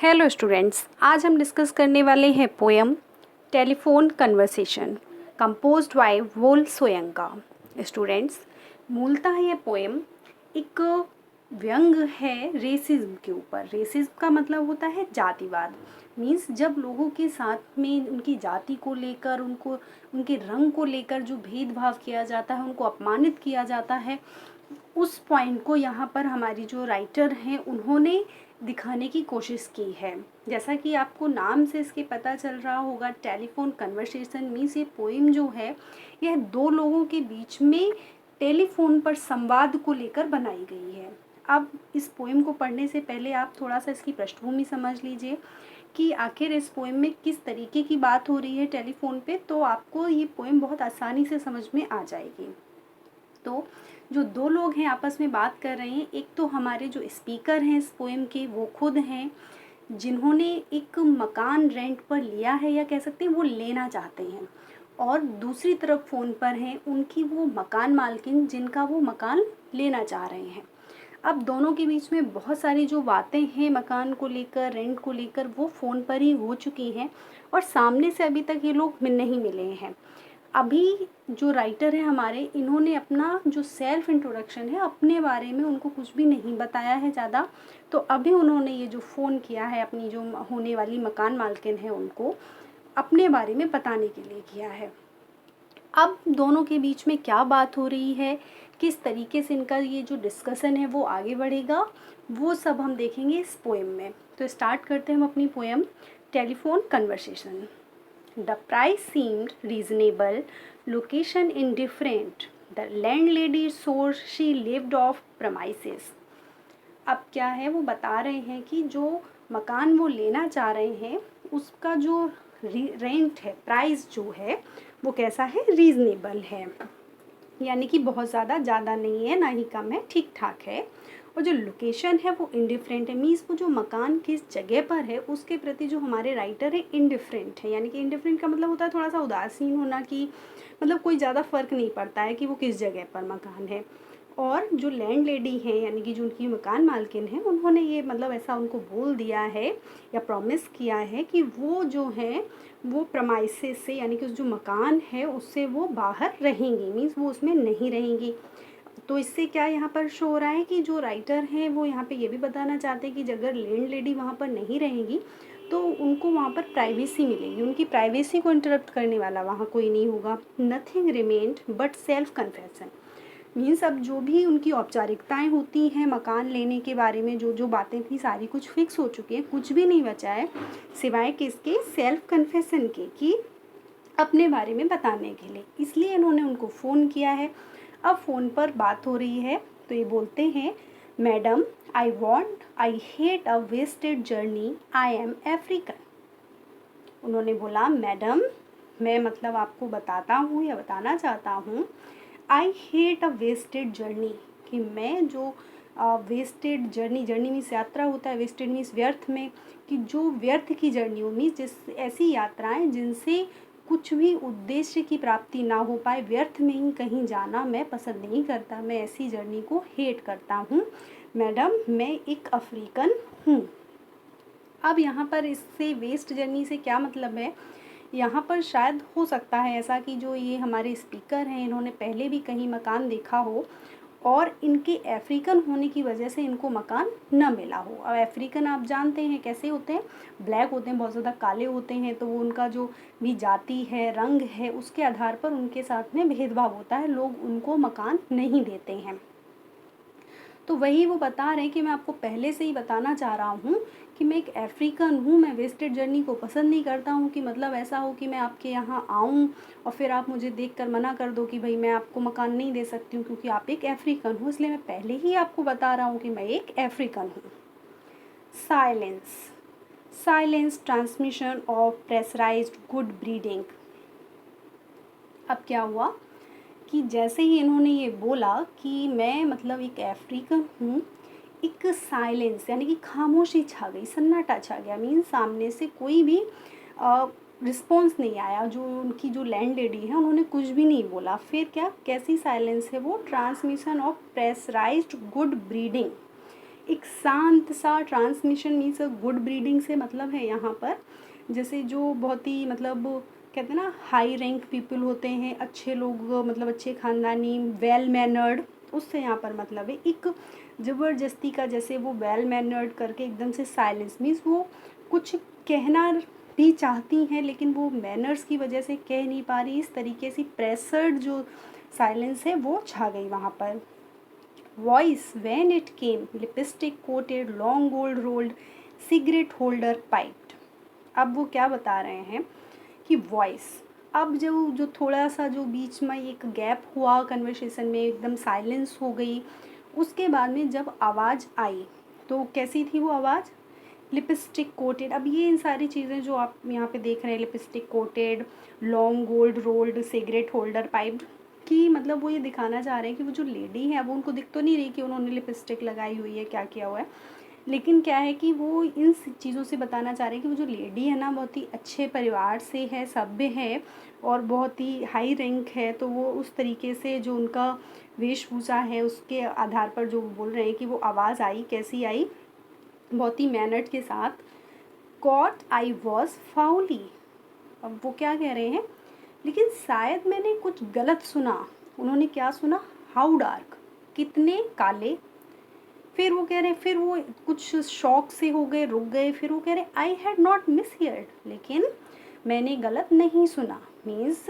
Hello students, आज हम discuss करने वाले हैं poem telephone conversation composed by Wole Soyinka. Students, मूलतः ये पोएम एक व्यंग है रेसिज्म के ऊपर। रेसिज्म का मतलब होता है जातिवाद। मीन्स जब लोगों के साथ में उनकी जाति को लेकर, उनको उनके रंग को लेकर जो भेदभाव किया जाता है, उनको अपमानित किया जाता है, उस पॉइंट को यहाँ पर हमारी जो राइटर हैं उन्होंने दिखाने की कोशिश की है। जैसा कि आपको नाम से इसके पता चल रहा होगा, टेलीफोन कन्वर्सेशन मीन्स ये पोइम जो है यह दो लोगों के बीच में टेलीफोन पर संवाद को लेकर बनाई गई है। अब इस पोइम को पढ़ने से पहले आप थोड़ा सा इसकी पृष्ठभूमि समझ लीजिए कि आखिर इस पोइम में किस तरीके की बात हो रही है टेलीफोन पे, तो आपको ये पोइम बहुत आसानी से समझ में आ जाएगी। तो जो दो लोग हैं आपस में बात कर रहे हैं, एक तो हमारे जो स्पीकर हैं इस पोएम के वो खुद हैं जिन्होंने एक मकान रेंट पर लिया है, या कह सकते हैं वो लेना चाहते हैं, और दूसरी तरफ फ़ोन पर हैं उनकी वो मकान मालकिन जिनका वो मकान लेना चाह रहे हैं। अब दोनों के बीच में बहुत सारी जो बातें हैं मकान को लेकर, रेंट को लेकर, वो फ़ोन पर ही हो चुकी हैं और सामने से अभी तक ये लोग नहीं मिले हैं। अभी जो राइटर है हमारे, इन्होंने अपना जो सेल्फ इंट्रोडक्शन है अपने बारे में उनको कुछ भी नहीं बताया है ज़्यादा। तो अभी उन्होंने ये जो फ़ोन किया है अपनी जो होने वाली मकान मालकिन है उनको अपने बारे में बताने के लिए किया है। अब दोनों के बीच में क्या बात हो रही है, किस तरीके से इनका ये जो डिस्कशन है वो आगे बढ़ेगा, वो सब हम देखेंगे इस पोएम में। तो स्टार्ट करते हैं हम अपनी poem telephone conversation. The price seemed reasonable, location indifferent. The landlady swore she lived off premises. अब क्या है, वो बता रहे हैं कि जो मकान वो लेना चाह रहे हैं उसका जो रेंट है, प्राइस जो है वो कैसा है, रीज़नेबल है, यानी कि बहुत ज़्यादा नहीं है, ना ही कम है, ठीक ठाक है। और जो लोकेशन है वो इंडिफरेंट है, मीन्स वो जो मकान किस जगह पर है उसके प्रति जो हमारे राइटर है इंडिफरेंट है। यानी कि इंडिफरेंट का मतलब होता है थोड़ा सा उदासीन होना, कि मतलब कोई ज़्यादा फ़र्क नहीं पड़ता है कि वो किस जगह पर मकान है। और जो लैंड लेडी हैं यानी कि जो उनकी मकान मालकिन है, उन्होंने ये मतलब ऐसा उनको बोल दिया है या प्रॉमिस किया है कि वो जो हैं वो प्रमाइसेस से, यानी कि उस जो मकान है उससे वो बाहर रहेंगी, मीन्स वो उसमें नहीं रहेंगी। तो इससे क्या यहाँ पर शो हो रहा है कि जो राइटर हैं वो यहाँ पे ये भी बताना चाहते हैं कि अगर लैंड लेडी वहाँ पर नहीं रहेंगी तो उनको वहाँ पर प्राइवेसी मिलेगी, उनकी प्राइवेसी को इंटरप्ट करने वाला वहाँ कोई नहीं होगा। Nothing remained but self confession, means अब जो भी उनकी औपचारिकताएं होती हैं मकान लेने के बारे में, जो जो बातें थी सारी कुछ फिक्स हो चुकी हैं, कुछ भी नहीं बचा है सिवाय किसके, सेल्फ कन्फेशन के, कि अपने बारे में बताने के लिए। इसलिए इन्होंने उनको फ़ोन किया है। अब फ़ोन पर बात हो रही है तो ये बोलते हैं, madam I hate a wasted journey, I am African. उन्होंने बोला, मैडम मैं मतलब आपको बताता हूँ या बताना चाहता हूँ, I hate a wasted journey, कि मैं जो वेस्टेड जर्नी मीन्स यात्रा होता है, वेस्टेड मीन्स व्यर्थ में, कि जो व्यर्थ की जर्नी हो, मीन्स जिस ऐसी यात्राएं जिनसे कुछ भी उद्देश्य की प्राप्ति ना हो पाए, व्यर्थ में ही कहीं जाना मैं पसंद नहीं करता, मैं ऐसी जर्नी को हेट करता हूँ। मैडम मैं एक अफ्रीकन हूँ। अब यहाँ पर इससे वेस्ट जर्नी से क्या मतलब है, यहाँ पर शायद हो सकता है ऐसा कि जो ये हमारे स्पीकर हैं इन्होंने पहले भी कहीं मकान देखा हो और इनके अफ्रीकन होने की वजह से इनको मकान न मिला हो। अब अफ्रीकन आप जानते हैं कैसे होते हैं, ब्लैक होते हैं, बहुत ज़्यादा काले होते हैं, तो वो उनका जो भी जाति है, रंग है, उसके आधार पर उनके साथ में भेदभाव होता है, लोग उनको मकान नहीं देते हैं। तो वही वो बता रहे हैं कि मैं आपको पहले से ही बताना चाह रहा हूँ कि मैं एक अफ्रीकन हूँ, मैं वेस्टेड जर्नी को पसंद नहीं करता हूँ, कि मतलब ऐसा हो कि मैं आपके यहाँ आऊँ और फिर आप मुझे देखकर मना कर दो कि भाई मैं आपको मकान नहीं दे सकती हूँ क्योंकि आप एक अफ्रीकन हो, इसलिए मैं पहले ही आपको बता रहा हूँ कि मैं एक अफ्रीकन हूँ। Silence, silence transmission of pressurized good breeding. अब क्या हुआ कि जैसे ही इन्होंने ये बोला कि मैं मतलब एक अफ्रीकन हूँ, एक साइलेंस यानी कि खामोशी छा गई, सन्नाटा छा गया, मीन सामने से कोई भी रिस्पॉन्स नहीं आया। जो उनकी जो लैंड लेडी है उन्होंने कुछ भी नहीं बोला। फिर क्या, कैसी साइलेंस है वो, transmission of pressurized good breeding, एक शांत सा ट्रांसमिशन मीन्स गुड ब्रीडिंग से मतलब है यहाँ पर जैसे जो बहुत ही मतलब कहते हैं ना हाई रैंक पीपल होते हैं, अच्छे लोग मतलब अच्छे ख़ानदानी वेल मैनर्ड, उससे यहाँ पर मतलब है एक ज़बरदस्ती का, जैसे वो वेल मैनर्ड करके एकदम से साइलेंस मीन्स वो कुछ कहना भी चाहती हैं लेकिन वो मैनर्स की वजह से कह नहीं पा रही, इस तरीके से प्रेशर्ड जो साइलेंस है वो छा गई वहाँ पर। Voice when it came lipstick coated long gold rolled cigarette holder piped. अब वो क्या बता रहे हैं कि वॉइस, अब जो थोड़ा सा जो बीच में एक गैप हुआ कन्वर्सेशन में, एकदम साइलेंस हो गई, उसके बाद में जब आवाज़ आई तो कैसी थी वो आवाज़, लिपस्टिक कोटेड। अब ये इन सारी चीज़ें जो आप यहाँ पे देख रहे हैं, lipstick coated long gold rolled cigarette holder pipe की, मतलब वो ये दिखाना चाह रहे हैं कि वो जो लेडी है वो उनको दिख तो नहीं रही कि उन्होंने लिपस्टिक लगाई हुई है, क्या किया हुआ है, लेकिन क्या है कि वो इन चीज़ों से बताना चाह रहे हैं कि वो जो लेडी है ना बहुत ही अच्छे परिवार से है, सभ्य है और बहुत ही हाई रैंक है, तो वो उस तरीके से जो उनका वेशभूषा है उसके आधार पर जो बोल रहे हैं कि वो आवाज़ आई, कैसी आई, बहुत ही मैनर्ड के साथ। Caught I was foully. अब वो क्या कह रहे हैं, लेकिन शायद मैंने कुछ गलत सुना। उन्होंने क्या सुना, हाउ डार्क, कितने काले। फिर वो कह रहे हैं, फिर वो कुछ शौक से हो गए, रुक गए, फिर वो कह रहे I had not miss heard, लेकिन मैंने गलत नहीं सुना। मीन्स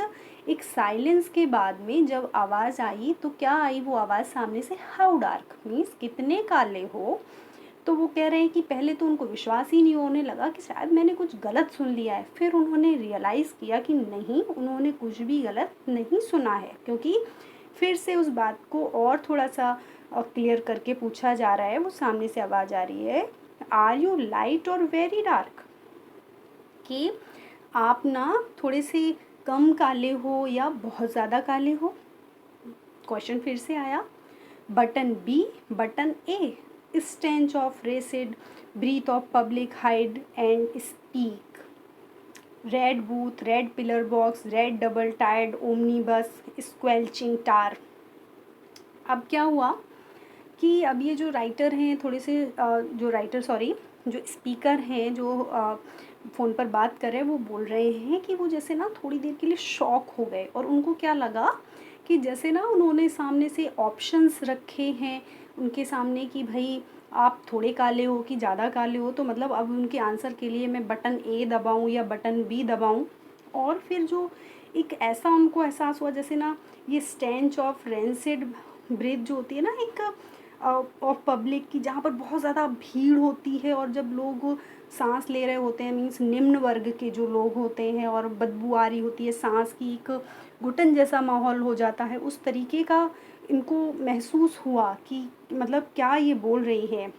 एक साइलेंस के बाद में जब आवाज़ आई तो क्या आई वो आवाज़ सामने से, हाउ डार्क मीन्स कितने काले हो। तो वो कह रहे हैं कि पहले तो उनको विश्वास ही नहीं होने लगा कि शायद मैंने कुछ गलत सुन लिया है, फिर उन्होंने रियलाइज़ किया कि नहीं, उन्होंने कुछ भी गलत नहीं सुना है, क्योंकि फिर से उस बात को और थोड़ा सा क्लियर करके पूछा जा रहा है। वो सामने से आवाज़ आ रही है, आर यू लाइट और वेरी डार्क, कि आप ना थोड़े से कम काले हो या बहुत ज़्यादा काले हो। क्वेश्चन फिर से आया, button B, button A, stench of rancid breath of public hide and speak, red booth, red pillar box, red double tired omnibus, squelching tar। अब क्या हुआ कि अब ये जो राइटर हैं थोड़े से जो राइटर सॉरी जो स्पीकर हैं जो फ़ोन पर बात कर रहे हैं, वो बोल रहे हैं कि वो जैसे ना थोड़ी देर के लिए शॉक हो गए और उनको क्या लगा कि जैसे ना उन्होंने सामने से ऑप्शंस रखे हैं उनके सामने कि भाई आप थोड़े काले हो कि ज़्यादा काले हो, तो मतलब अब उनके आंसर के लिए मैं बटन ए दबाऊं या बटन बी दबाऊं। और फिर जो एक ऐसा उनको एहसास हुआ जैसे ना ये स्टेंच ऑफ रेंसिड ब्रेथ जो होती है ना एक ऑफ पब्लिक की, जहाँ पर बहुत ज़्यादा भीड़ होती है और जब लोग सांस ले रहे होते हैं, मीन्स निम्न वर्ग के जो लोग होते हैं और बदबू आ रही होती है सांस की, एक घुटन जैसा माहौल हो जाता है, उस तरीके का इनको महसूस हुआ कि मतलब क्या ये बोल रही है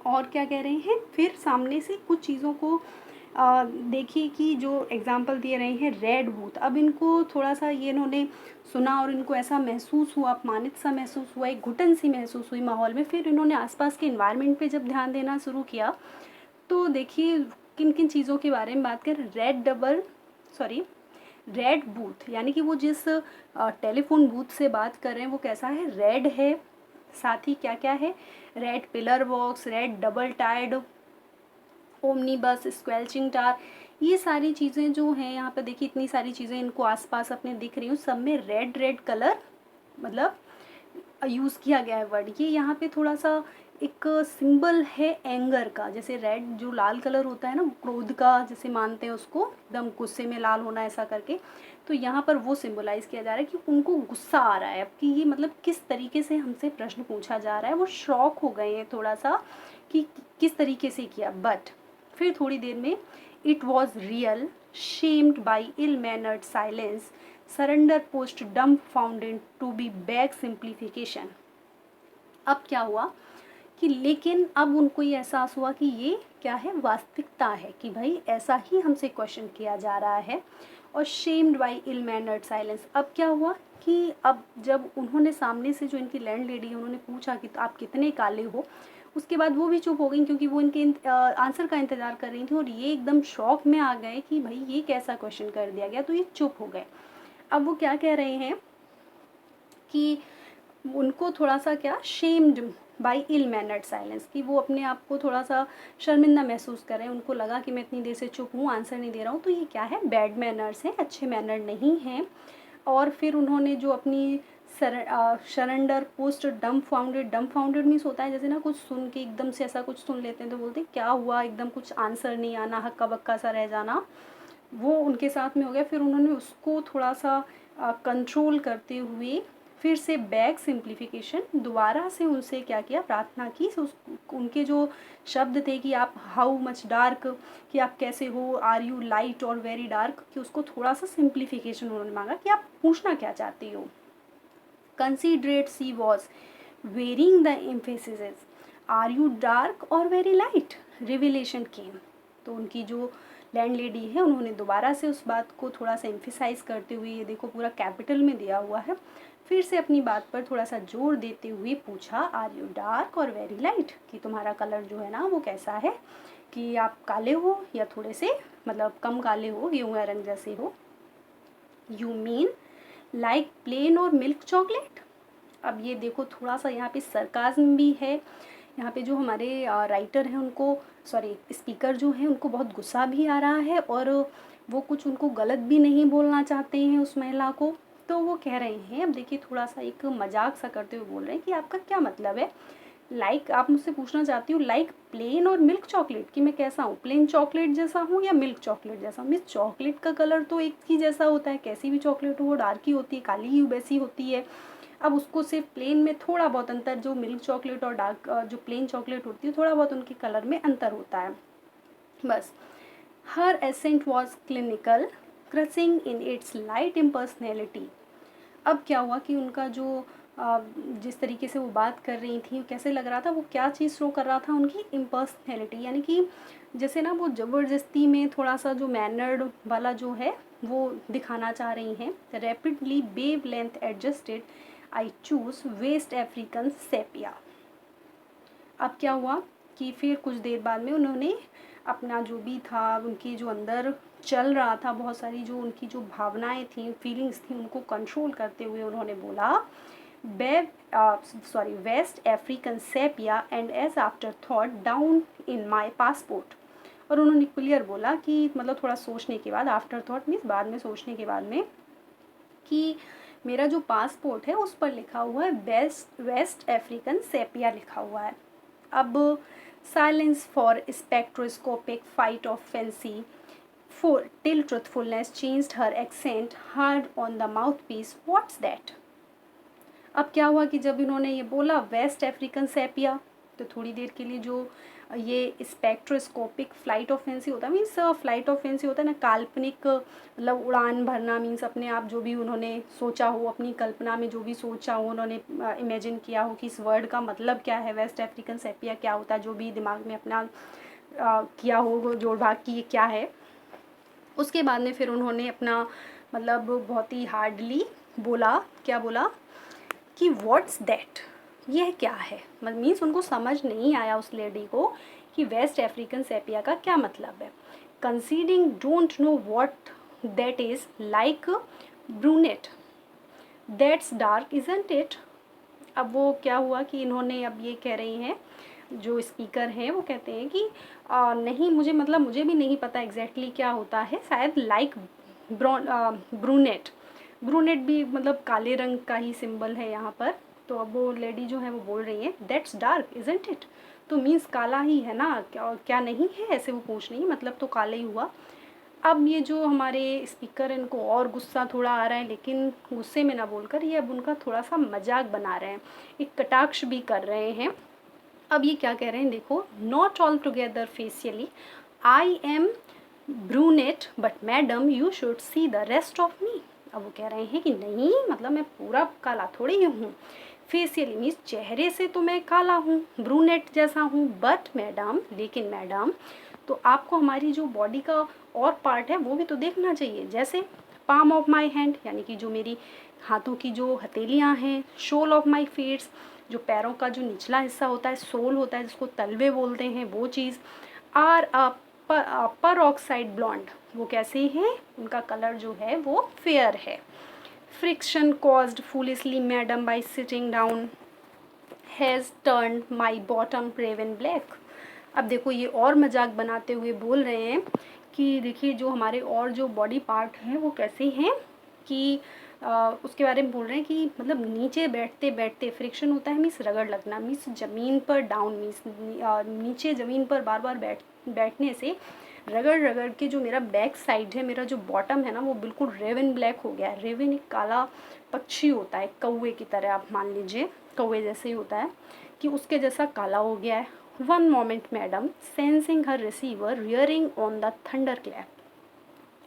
और क्या कह रहे हैं। फिर सामने से कुछ चीज़ों को देखिए कि जो एग्जाम्पल दिए रहे हैं, रेड बूथ। अब इनको थोड़ा सा ये इन्होंने सुना और इनको ऐसा महसूस हुआ, अपमानित सा महसूस हुआ, एक घुटन सी महसूस हुई माहौल में। फिर इन्होंने आसपास के इन्वायरमेंट पे जब ध्यान देना शुरू किया तो देखिए किन किन चीज़ों के बारे में बात करें, रेड बूथ, यानी कि वो जिस टेलीफोन बूथ से बात कर रहे हैं वो कैसा है, रेड है। साथ ही क्या क्या है, red pillar box, red double tired omni बस, स्क्वेल्चिंग टार, ये सारी चीज़ें जो हैं यहाँ पे देखिए, इतनी सारी चीज़ें इनको आसपास अपने दिख रही हूँ, सब में रेड रेड कलर मतलब यूज़ किया गया है वर्ड। ये यहाँ पे थोड़ा सा एक सिंबल है एंगर का, जैसे रेड जो लाल कलर होता है ना क्रोध का, जैसे मानते हैं उसको, एकदम गुस्से में लाल होना ऐसा करके, तो यहाँ पर वो सिंबलाइज किया जा रहा है कि उनको गुस्सा आ रहा है अब कि ये मतलब किस तरीके से हमसे प्रश्न पूछा जा रहा है। वो शॉक हो गए हैं थोड़ा सा कि किस तरीके से किया। बट फिर थोड़ी देर में, it was real, shamed by ill mannered silence, surrender pushed dumbfoundment to be back simplification. अब क्या हुआ कि लेकिन अब उनको ये एहसास हुआ कि ये क्या है, वास्तविकता है, कि भाई ऐसा ही हमसे क्वेश्चन किया जा रहा है। और shamed by ill mannered silence, अब क्या हुआ कि अब जब उन्होंने सामने से जो इनकी लैंड लेडी है उन्होंने पूछा कि आप कितने काले हो, उसके बाद वो भी चुप हो गई क्योंकि वो इनके आंसर का इंतज़ार कर रही थी और ये एकदम शॉक में आ गए कि भाई ये कैसा क्वेश्चन कर दिया गया, तो ये चुप हो गए। अब वो क्या कह रहे हैं कि उनको थोड़ा सा क्या shamed by ill mannered silence, कि वो अपने आप को थोड़ा सा शर्मिंदा महसूस कर रहे हैं, उनको लगा कि मैं इतनी देर से चुप हूँ, आंसर नहीं दे रहा हूँ, तो ये क्या है, बैड मैनर्स हैं, अच्छे मैनर नहीं हैं। और फिर उन्होंने जो अपनी सरेंडर पोस्ट डम फाउंडेड मीन्स होता है जैसे ना कुछ सुन के एकदम से ऐसा कुछ सुन लेते हैं तो बोलते हैं क्या हुआ, एकदम कुछ आंसर नहीं आना, हक्का बक्का सा रह जाना, वो उनके साथ में हो गया। फिर उन्होंने उसको थोड़ा सा कंट्रोल करते हुए फिर से बैक सिंप्लीफिकेशन दोबारा से उनसे क्या किया, प्रार्थना की। उनके जो शब्द थे कि आप हाउ मच डार्क, कि आप कैसे हो, आर यू लाइट और वेरी डार्क, कि उसको थोड़ा सा सिंप्लीफिकेशन उन्होंने मांगा कि आप पूछना क्या चाहती हो। Considerate she was varying the emphasis, are you dark or very light, revelation came. तो उनकी जो लैंड लेडी है उन्होंने दोबारा से उस बात को थोड़ा सा एम्फिसाइज करते हुए, ये देखो पूरा कैपिटल में दिया हुआ है, फिर से अपनी बात पर थोड़ा सा जोर देते हुए पूछा, are you dark or very light, कि तुम्हारा कलर जो है ना वो कैसा है, कि आप काले हो या थोड़े से मतलब कम काले हो, गेहूँ रंग जैसे हो। यू मीन लाइक प्लेन और मिल्क चॉकलेट। अब ये देखो थोड़ा सा यहाँ पे सरकाज़्म भी है, यहाँ पे जो हमारे राइटर हैं उनको, सॉरी स्पीकर जो हैं उनको बहुत गुस्सा भी आ रहा है, और वो कुछ उनको गलत भी नहीं बोलना चाहते हैं उस महिला को। तो वो कह रहे हैं, अब देखिए थोड़ा सा एक मजाक सा करते हुए बोल रहे हैं कि आपका क्या मतलब है, लाइक आप मुझसे पूछना चाहती हूँ लाइक प्लेन और मिल्क चॉकलेट, कि मैं कैसा हूँ, प्लेन चॉकलेट जैसा हूँ या मिल्क चॉकलेट जैसा हूँ। मिस चॉकलेट का कलर तो एक ही जैसा होता है, कैसी भी चॉकलेट हो वो डार्क ही होती है, काली ही वैसी होती है। अब उसको सिर्फ प्लेन में थोड़ा बहुत अंतर, जो मिल्क चॉकलेट और डार्क जो प्लेन चॉकलेट होती है थोड़ा बहुत उनके कलर में अंतर होता है बस। Her accent was clinical, crushing in its light impersonality. अब क्या हुआ कि उनका जो जिस तरीके से वो बात कर रही थी कैसे लग रहा था, वो क्या चीज़ शो कर रहा था, उनकी इम्पर्सनैलिटी, यानी कि जैसे ना वो ज़बरदस्ती में थोड़ा सा जो मैनर्ड वाला जो है वो दिखाना चाह रही हैं। Rapidly wavelength adjusted, I choose West African sepia. अब क्या हुआ कि फिर कुछ देर बाद में उन्होंने अपना जो भी था, उनकी जो अंदर चल रहा था, बहुत सारी जो उनकी जो भावनाएं थी, फीलिंग्स थी, उनको कंट्रोल करते हुए उन्होंने बोला, West African sepia and as afterthought down in my passport. और उन्होंने क्लियर बोला कि मतलब थोड़ा सोचने के बाद, आफ्टर थॉट मीन्स बाद में सोचने के बाद में, कि मेरा जो पासपोर्ट है उस पर लिखा हुआ है वेस्ट अफ्रीकन सेपिया लिखा हुआ है। अब silence for spectroscopic fight of fancy for till truthfulness changed her accent hard on the mouthpiece. What's that? अब क्या हुआ कि जब इन्होंने ये बोला वेस्ट अफ्रीकन सेपिया, तो थोड़ी देर के लिए जो ये स्पेक्ट्रोस्कोपिक फ्लाइट ऑफ फैंसी होता है, मीन्स फ्लाइट ऑफ फैंसी होता है ना, काल्पनिक मतलब उड़ान भरना, मीन्स अपने आप जो भी उन्होंने सोचा हो, अपनी कल्पना में जो भी सोचा हो, उन्होंने इमेजिन किया हो कि इस वर्ड का मतलब क्या है, वेस्ट अफ्रीकन सेपिया क्या होता है, जो भी दिमाग में अपना किया हो जोड़ भाग की ये क्या है। उसके बाद में फिर उन्होंने अपना मतलब बहुत ही हार्डली बोला, क्या बोला कि व्हाट्स दैट, यह क्या है, मतलब मीन्स उनको समझ नहीं आया उस लेडी को कि वेस्ट अफ्रीकन सेपिया का क्या मतलब है। Conceding don't know what that is, like brunette, that's dark isn't it. अब वो क्या हुआ कि इन्होंने अब ये कह रही हैं, जो स्पीकर हैं वो कहते हैं कि नहीं मुझे मतलब मुझे भी नहीं पता एग्जैक्टली क्या होता है, शायद लाइक ब्रूनेट, ब्रूनेट भी मतलब काले रंग का ही सिंबल है यहाँ पर। तो अब वो लेडी जो है वो बोल रही है दैट्स डार्क इजंट इट, तो मीन्स काला ही है ना, क्या नहीं है, ऐसे वो पूछ रही है, मतलब तो काला ही हुआ। अब ये जो हमारे स्पीकर इनको और गुस्सा थोड़ा आ रहा है, लेकिन गुस्से में ना बोलकर ये अब उनका थोड़ा सा मजाक बना रहे हैं, एक कटाक्ष भी कर रहे हैं। अब ये क्या कह रहे हैं देखो, not altogether facially I am brunette but madam you should see the rest of me. अब वो कह रहे हैं कि नहीं मतलब मैं पूरा काला थोड़ी ही हूँ, फेसियली मीन्स चेहरे से तो मैं काला हूँ, ब्रूनेट जैसा हूँ, बट मैडम लेकिन मैडम, तो आपको हमारी जो बॉडी का और पार्ट है वो भी तो देखना चाहिए, जैसे पाम ऑफ माई हैंड यानी कि जो मेरी हाथों की जो हथेलियाँ हैं, शोल ऑफ माई फीट्स जो पैरों का जो निचला हिस्सा होता है, सोल होता है जिसको तलवे बोलते हैं, वो चीज़, आर पर ऑक्साइड ब्लॉन्ड, वो कैसे हैं, उनका कलर जो है वो फेयर है। Friction caused foolishly madam by sitting down, has turn my bottom raven black. अब देखो ये और मजाक बनाते हुए बोल रहे हैं कि देखिए जो हमारे और जो बॉडी पार्ट हैं वो कैसे हैं कि उसके बारे में बोल रहे हैं कि मतलब नीचे बैठते बैठते फ्रिक्शन होता है, मीन्स रगड़ लगना, मीन्स ज़मीन पर डाउन, मीन्स नीचे ज़मीन पर बार बार बैठने से रगड़ रगड़ के जो मेरा बैक साइड है, मेरा जो बॉटम है ना, वो बिल्कुल रेवन ब्लैक हो गया है। रेवन एक काला पक्षी होता है, कौवे की तरह, आप मान लीजिए कौवे जैसे ही होता है, कि उसके जैसा काला हो गया है। One moment madam, sensing her receiver rearing on the thunder clap.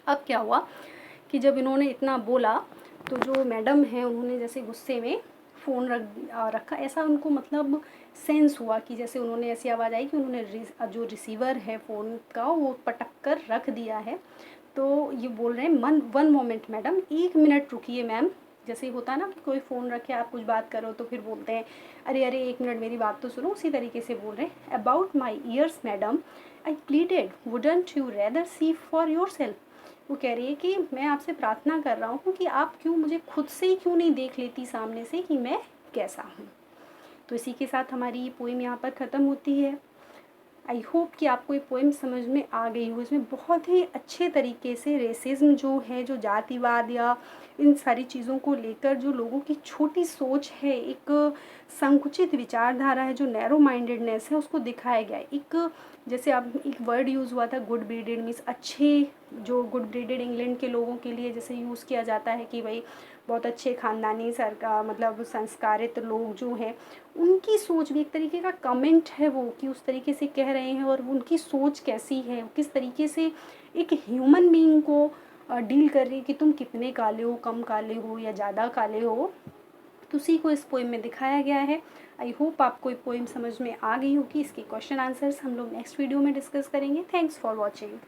अब क्या हुआ कि जब इन्होंने इतना बोला तो जो मैडम है उन्होंने जैसे गुस्से में फ़ोन रखा, ऐसा उनको मतलब सेंस हुआ कि जैसे उन्होंने ऐसी आवाज़ आई कि उन्होंने जो रिसीवर है फ़ोन का वो पटक कर रख दिया है। तो ये बोल रहे हैं वन मोमेंट मैडम, 1 मिनट रुकिए मैम। जैसे होता है ना कि कोई फ़ोन रखे आप कुछ बात करो तो फिर बोलते हैं अरे अरे 1 मिनट मेरी बात तो सुनो, उसी तरीके से बोल रहे हैं। About my ears madam I pleaded, wouldn't you rather see for yourself. वो कह रही है कि मैं आपसे प्रार्थना कर रहा हूँ कि आप क्यों मुझे खुद से ही क्यों नहीं देख लेती सामने से कि मैं कैसा हूँ। तो इसी के साथ हमारी ये पोइम यहाँ पर ख़त्म होती है। आई होप कि आपको ये पोइम समझ में आ गई हो। इसमें बहुत ही अच्छे तरीके से रेसिज्म जो है, जो जातिवाद या इन सारी चीज़ों को लेकर जो लोगों की छोटी सोच है, एक संकुचित विचारधारा है, जो नैरो माइंडेडनेस है, उसको दिखाया गया है। एक जैसे अब एक वर्ड यूज़ हुआ था गुड ब्रीडेड, मीन्स अच्छे, जो गुड ब्रीडेड इंग्लैंड के लोगों के लिए जैसे यूज़ किया जाता है कि भाई बहुत अच्छे ख़ानदानी सरकार मतलब संस्कारित लोग जो हैं, उनकी सोच भी एक तरीके का कमेंट है वो, कि उस तरीके से कह रहे हैं और उनकी सोच कैसी है, किस तरीके से एक ह्यूमन बीइंग को डील कर रही है कि तुम कितने काले हो, कम काले हो या ज़्यादा काले हो। तो उसी को इस पोइम में दिखाया गया है। आई होप आपको ये पोइम समझ में आ गई होगी। इसके क्वेश्चन आंसर्स हम लोग नेक्स्ट वीडियो में डिस्कस करेंगे। Thanks for watching.